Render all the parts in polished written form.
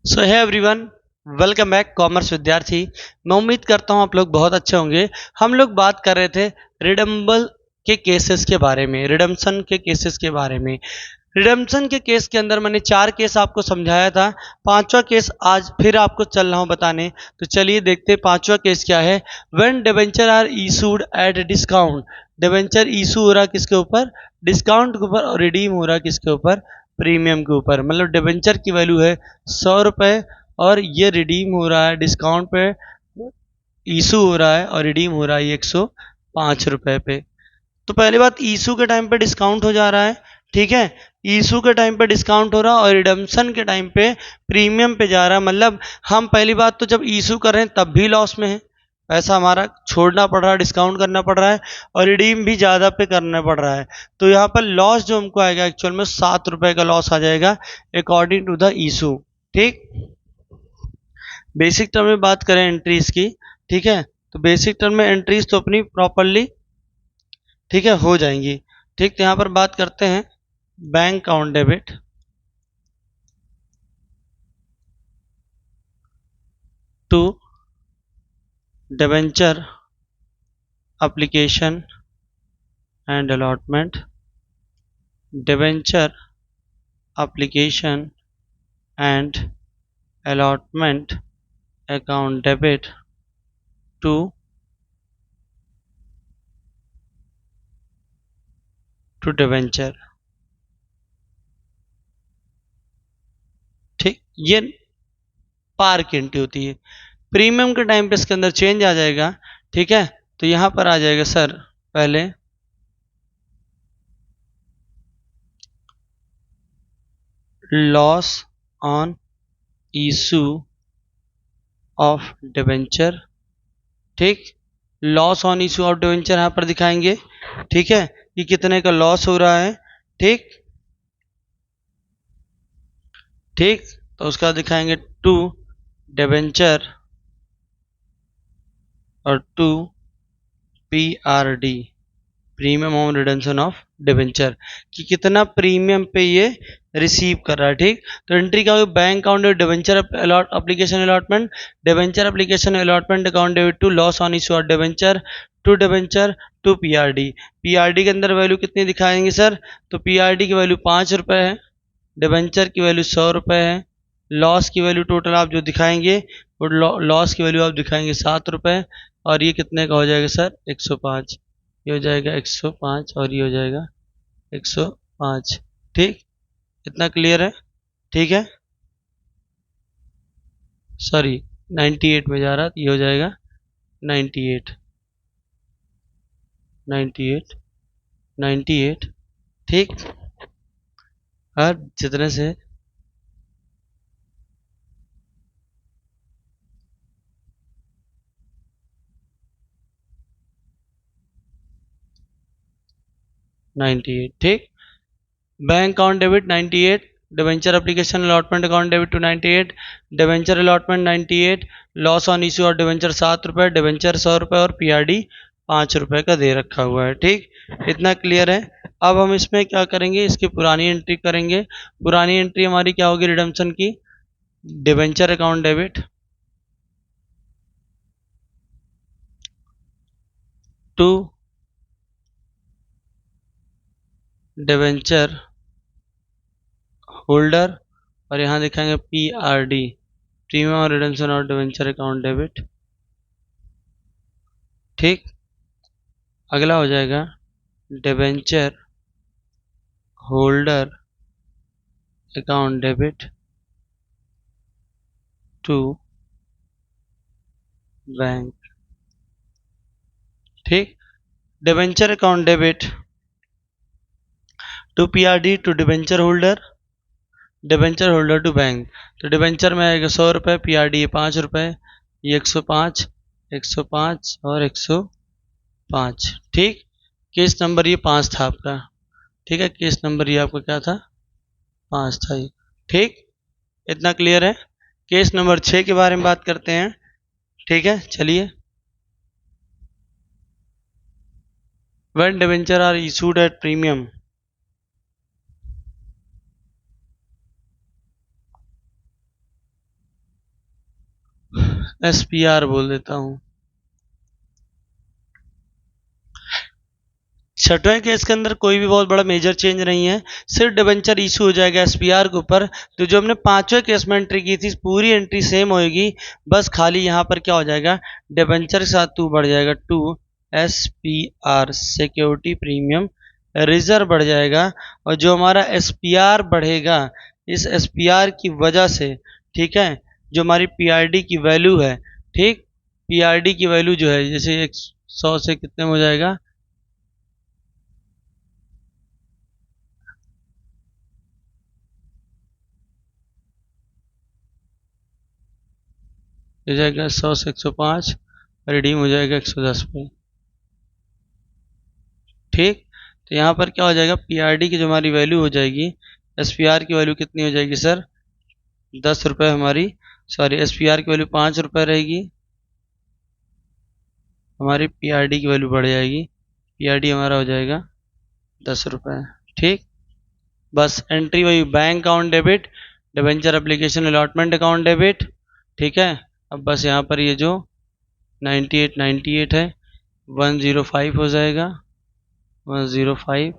सो है everyone, welcome back commerce विद्यार्थी। मैं उम्मीद करता हूँ आप लोग बहुत अच्छे होंगे। हम लोग बात कर रहे थे रिडम्बल के केसेस के बारे में, रिडम्पशन के केसेस के बारे में। रिडम्पशन के केस के अंदर मैंने 4 केस आपको समझाया था। पांचवा केस आज फिर आपको चल रहा हूँ बताने। तो चलिए देखते हैं पांचवा केस क्या है। When debenture are issued at discount. Debenture issue हो रहा किसके ऊपर? डिस्काउंट के ऊपर। और रिडीम हो रहा किसके ऊपर? प्रीमियम के ऊपर। मतलब डिबेंचर की वैल्यू है 100 रुपये और ये रिडीम हो रहा है डिस्काउंट पे, इशू हो रहा है और रिडीम हो रहा है 105 रुपये पे। तो पहली बात, इशू के टाइम पे डिस्काउंट हो जा रहा है, ठीक है। इशू के टाइम पे डिस्काउंट हो रहा है और रिडम्पशन के टाइम पे प्रीमियम पे जा रहा है। मतलब हम पहली बात तो जब इशू कर रहे हैं तब भी लॉस में है, पैसा हमारा छोड़ना पड़ रहा है, डिस्काउंट करना पड़ रहा है और रिडीम भी ज़्यादा पे करना पड़ रहा है। तो यहाँ पर लॉस जो हमको आएगा एक्चुअल में 7 रुपये का लॉस आ जाएगा अकॉर्डिंग टू द इशू, ठीक। बेसिक टर्म में बात करें एंट्रीज की, ठीक है, तो बेसिक टर्म में एंट्रीज तो अपनी प्रॉपरली, ठीक है, हो जाएंगी। ठीक, तो यहाँ पर बात करते हैं bank account debit to debenture application and allotment. Debenture application and allotment account debit to debenture. ठीक, ये पार की एंट्री होती है। प्रीमियम के टाइम पे इसके अंदर चेंज आ जाएगा, ठीक है। तो यहां पर आ जाएगा सर पहले loss on issue of debenture, ठीक। Loss on issue of debenture यहां पर दिखाएंगे, ठीक है, कि कितने का लॉस हो रहा है, ठीक। ठीक, तो उसका दिखाएंगे टू डिबेंचर और to PRD, premium on redemption of debenture, कि कितना प्रीमियम पे ये रिसीव कर रहा है, ठीक। तो एंट्री क्या होगी? Bank account debenture application allotment, debenture application allotment account debit to loss on issue of debenture to PRD। PRD के अंदर वैल्यू कितनी दिखाएंगे सर? तो PRD की वैल्यू 5 रुपये है, डिबेंचर की वैल्यू 100 रुपये है, लॉस की वैल्यू टोटल आप जो दिखाएंगे वो लॉस की वैल्यू आप दिखाएंगे 7 रुपये। और ये कितने का हो जाएगा सर? 105। ये हो जाएगा 105 और ये हो जाएगा 105, ठीक। इतना क्लियर है? ठीक है, सॉरी 98 में जा रहा, ये हो जाएगा 98, 98, 98, ठीक। और जितने से 98, ठीक। Bank account debit 98, debenture application allotment account debit to 98, debenture allotment 98, loss on issue और डिबेंचर 7 रुपये, डिबेंचर 100 रुपये और PRD 5 रुपये का दे रखा हुआ है, ठीक। इतना क्लियर है? अब हम इसमें क्या करेंगे, इसकी पुरानी एंट्री करेंगे। पुरानी एंट्री हमारी क्या होगी रिडम्पशन की? Debenture account debit to debenture holder और यहाँ दिखाएंगे PRD, प्रीमियम और रिडम्पशन और डिबेंचर अकाउंट डेबिट, ठीक। अगला हो जाएगा debenture holder account debit to bank, ठीक। Debenture account debit to PRD to debenture holder to bank. तो डिबेंचर में आएगा 100 रुपये, PRD 5 रुपये, ये 105, 105 और 105, ठीक। केस नंबर ये 5 था आपका, ठीक है। केस नंबर ये आपका क्या था? 5 था ये, ठीक। इतना क्लियर है? केस नंबर 6 के बारे में बात करते हैं, ठीक है, चलिए। When debenture are issued at premium, SPR बोल देता हूँ। छठवें केस के अंदर कोई भी बहुत बड़ा मेजर चेंज नहीं है, सिर्फ डिबेंचर इशू हो जाएगा SPR के ऊपर। तो जो हमने पांचवें केस में एंट्री की थी पूरी एंट्री सेम होएगी, बस खाली यहाँ पर क्या हो जाएगा, डिबेंचर के साथ 2 बढ़ जाएगा, 2 SPR सिक्योरिटी प्रीमियम रिजर्व बढ़ जाएगा। और जो हमारा SPR बढ़ेगा, इस SPR की वजह से, ठीक है, जो हमारी PRD की वैल्यू है, ठीक, PRD की वैल्यू जो है जैसे 100 से कितने में हो जाएगा, हो जाएगा 100 से 105, रिडीम हो जाएगा 110 पे। ठीक, तो यहाँ पर क्या हो जाएगा, PRD की जो हमारी वैल्यू हो जाएगी, SPR की वैल्यू कितनी हो जाएगी सर, 10 रुपये हमारी, सॉरी SPR की वैल्यू 5 रुपये रहेगी, हमारी PRD की वैल्यू बढ़ जाएगी, PRD हमारा हो जाएगा 10 रुपये। ठीक, बस एंट्री वही, bank account debit, debenture application allotment account debit. ठीक है, अब बस यहाँ पर ये जो 98 है 105 हो जाएगा, 105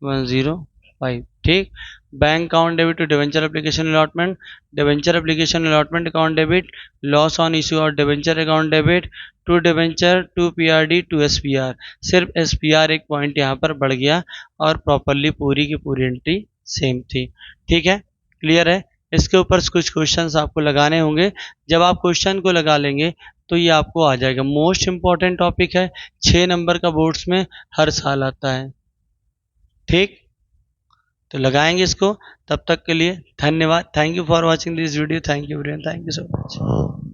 105। ठीक, bank account debit to debenture application allotment, debenture application allotment account debit, loss on issue और debenture account debit to debenture to PRD to SPR। सिर्फ SPR एक पॉइंट यहाँ पर बढ़ गया और प्रॉपरली पूरी की पूरी एंट्री सेम थी। ठीक है, क्लियर है। इसके ऊपर कुछ क्वेश्चंस आपको लगाने होंगे, जब आप क्वेश्चन को लगा लेंगे तो ये आपको आ जाएगा। मोस्ट इंपॉर्टेंट टॉपिक है, 6 नंबर का बोर्ड्स में हर साल आता है। ठीक, तो लगाएंगे इसको। तब तक के लिए धन्यवाद। Thank you for watching this video. Thank you everyone, thank you so much.